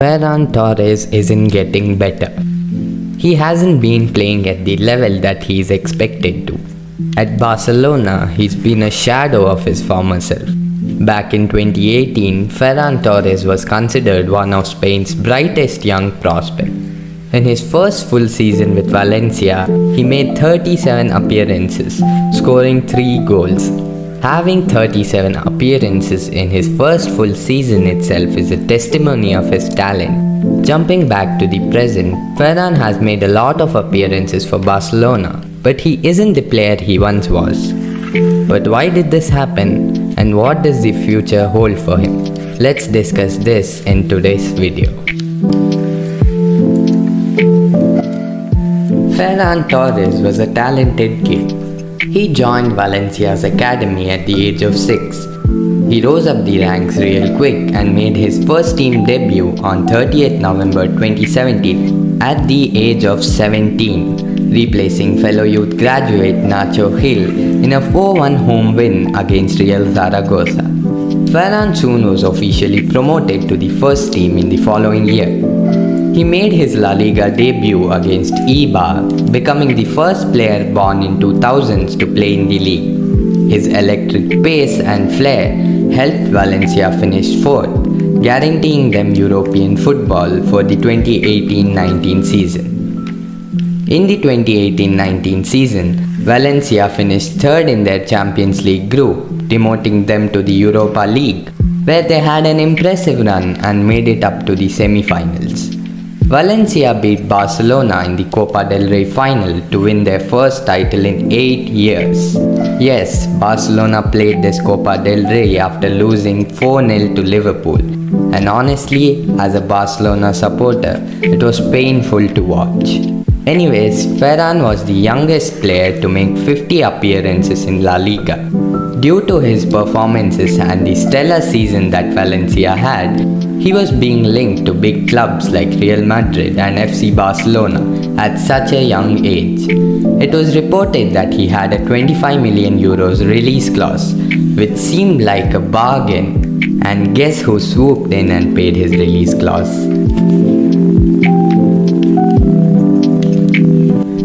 Ferran Torres isn't getting better. He hasn't been playing at the level that he is expected to. At Barcelona, he's been a shadow of his former self. Back in 2018, Ferran Torres was considered one of Spain's brightest young prospects. In his first full season with Valencia, he made 37 appearances, scoring 3 goals. Having 37 appearances in his first full season itself is a testimony of his talent. Jumping back to the present, Ferran has made a lot of appearances for Barcelona, but he isn't the player he once was. But why did this happen, and what does the future hold for him? Let's discuss this in today's video. Ferran Torres was a talented kid. He joined Valencia's academy at the age of 6. He rose up the ranks real quick and made his first team debut on 30th November 2017 at the age of 17, replacing fellow youth graduate Nacho Gil in a 4-1 home win against Real Zaragoza. Ferran soon was officially promoted to the first team in the following year. He made his La Liga debut against Eibar, becoming the first player born in 2000s to play in the league. His electric pace and flair helped Valencia finish 4th, guaranteeing them European football for the 2018-19 season. In the 2018-19 season, Valencia finished 3rd in their Champions League group, demoting them to the Europa League, where they had an impressive run and made it up to the semi-finals. Valencia beat Barcelona in the Copa del Rey final to win their first title in 8 years. Yes, Barcelona played this Copa del Rey after losing 4-0 to Liverpool, and honestly, as a Barcelona supporter, it was painful to watch. Anyways, Ferran was the youngest player to make 50 appearances in La Liga. Due to his performances and the stellar season that Valencia had, he was being linked to big clubs like Real Madrid and FC Barcelona at such a young age. It was reported that he had a 25 million euros release clause, which seemed like a bargain, and guess who swooped in and paid his release clause?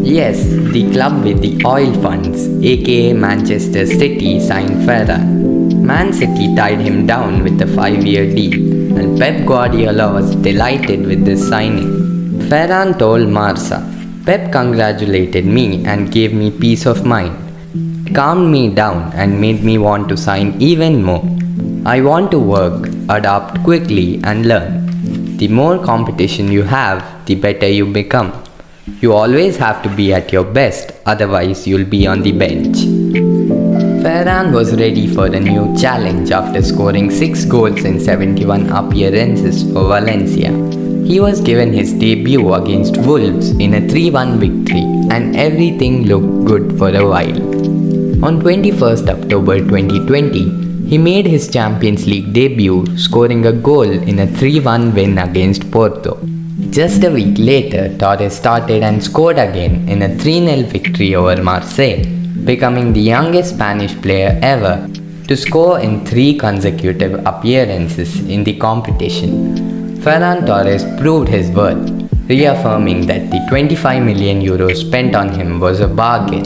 Yes, the club with the oil funds, aka Manchester City, signed Ferran. Man City tied him down with a 5-year deal, and Pep Guardiola was delighted with this signing. Ferran told Marca, "Pep congratulated me and gave me peace of mind, calmed me down and made me want to sign even more. I want to work, adapt quickly and learn. The more competition you have, the better you become. You always have to be at your best, otherwise you'll be on the bench." Ferran was ready for a new challenge after scoring 6 goals in 71 appearances for Valencia. He was given his debut against Wolves in a 3-1 victory, and everything looked good for a while. On 21st October 2020, he made his Champions League debut, scoring a goal in a 3-1 win against Porto. Just a week later, Torres started and scored again in a 3-0 victory over Marseille, becoming the youngest Spanish player ever to score in 3 consecutive appearances in the competition. Ferran Torres proved his worth, reaffirming that the 25 million euros spent on him was a bargain.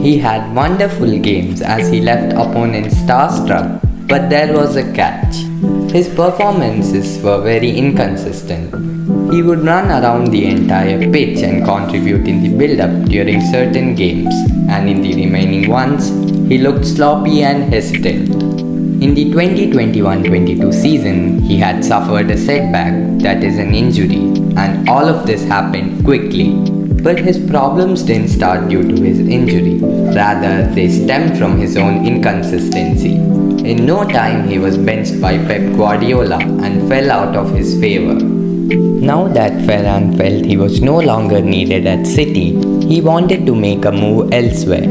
He had wonderful games as he left opponents starstruck, but there was a catch. His performances were very inconsistent. He would run around the entire pitch and contribute in the build-up during certain games, and in the remaining ones, he looked sloppy and hesitant. In the 2021-22 season, he had suffered a setback, that is an injury, and all of this happened quickly. But his problems didn't start due to his injury, rather they stemmed from his own inconsistency. In no time, he was benched by Pep Guardiola and fell out of his favour. Now that Ferran felt he was no longer needed at City, he wanted to make a move elsewhere.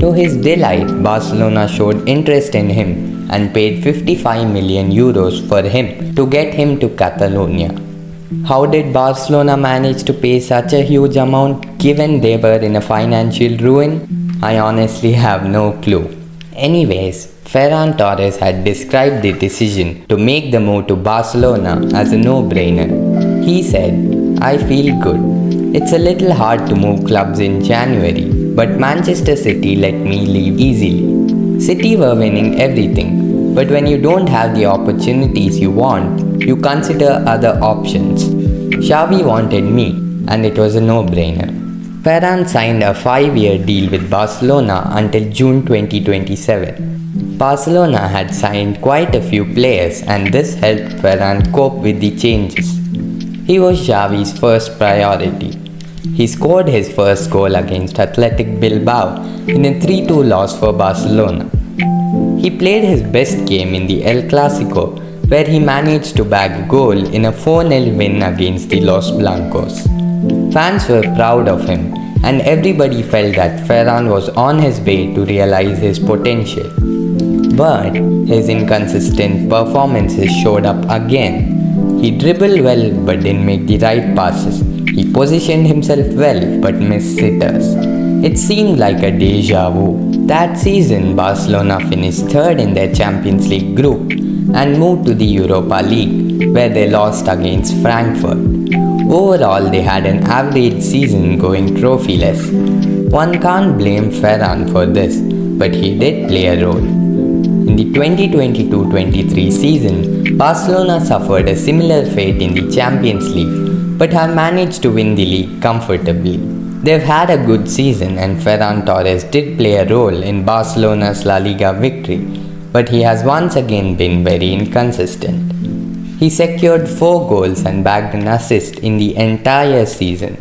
To his delight, Barcelona showed interest in him and paid 55 million euros for him to get him to Catalonia. How did Barcelona manage to pay such a huge amount given they were in a financial ruin? I honestly have no clue. Anyways, Ferran Torres had described the decision to make the move to Barcelona as a no-brainer. He said, "I feel good. It's a little hard to move clubs in January, but Manchester City let me leave easily. City were winning everything, but when you don't have the opportunities you want, you consider other options. Xavi wanted me, and it was a no-brainer." Ferran signed a 5-year deal with Barcelona until June 2027. Barcelona had signed quite a few players, and this helped Ferran cope with the changes. He was Xavi's first priority. He scored his first goal against Athletic Bilbao in a 3-2 loss for Barcelona. He played his best game in the El Clasico, where he managed to bag a goal in a 4-0 win against the Los Blancos. Fans were proud of him, and everybody felt that Ferran was on his way to realize his potential. But his inconsistent performances showed up again. He dribbled well but didn't make the right passes. He positioned himself well but missed sitters. It seemed like a deja vu. That season, Barcelona finished third in their Champions League group and moved to the Europa League, where they lost against Frankfurt. Overall, they had an average season going trophyless. One can't blame Ferran for this, but he did play a role. In the 2022-23 season, Barcelona suffered a similar fate in the Champions League, but have managed to win the league comfortably. They've had a good season, and Ferran Torres did play a role in Barcelona's La Liga victory, but he has once again been very inconsistent. He secured 4 goals and bagged an assist in the entire season.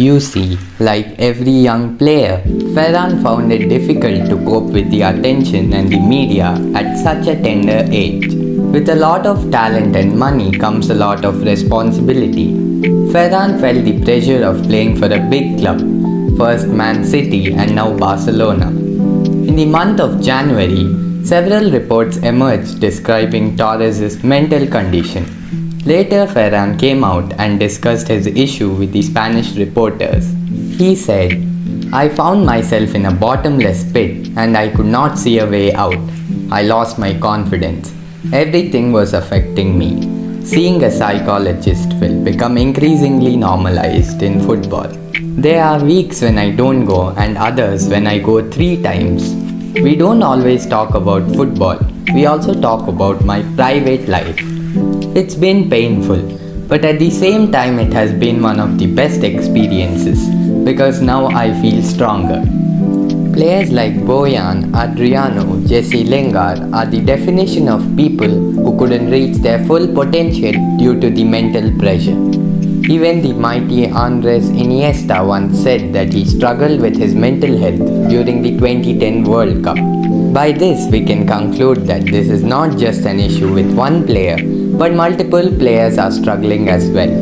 You see, like every young player, Ferran found it difficult to cope with the attention and the media at such a tender age. With a lot of talent and money comes a lot of responsibility. Ferran felt the pressure of playing for a big club, first Man City and now Barcelona. In the month of January, several reports emerged describing Torres' mental condition. Later, Ferran came out and discussed his issue with the Spanish reporters. He said, "I found myself in a bottomless pit and I could not see a way out. I lost my confidence. Everything was affecting me. Seeing a psychologist will become increasingly normalized in football. There are weeks when I don't go and others when I go 3 times. We don't always talk about football. We also talk about my private life. It's been painful, but at the same time it has been one of the best experiences because now I feel stronger." Players like Bojan, Adriano, Jesse Lingard are the definition of people who couldn't reach their full potential due to the mental pressure. Even the mighty Andres Iniesta once said that he struggled with his mental health during the 2010 World Cup. By this, we can conclude that this is not just an issue with one player, but multiple players are struggling as well.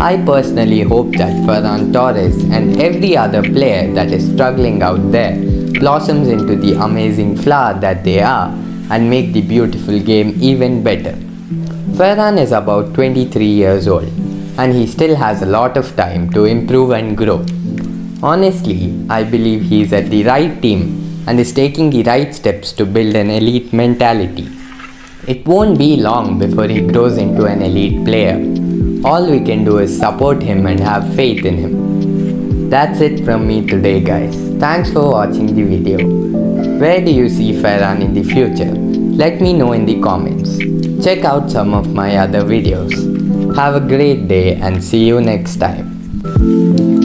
I personally hope that Ferran Torres and every other player that is struggling out there blossoms into the amazing flower that they are and make the beautiful game even better. Ferran is about 23 years old and he still has a lot of time to improve and grow. Honestly, I believe he is at the right team and is taking the right steps to build an elite mentality. It won't be long before he grows into an elite player. All we can do is support him and have faith in him. That's it from me today, guys. Thanks for watching the video. Where do you see Ferran in the future? Let me know in the comments. Check out some of my other videos. Have a great day and see you next time.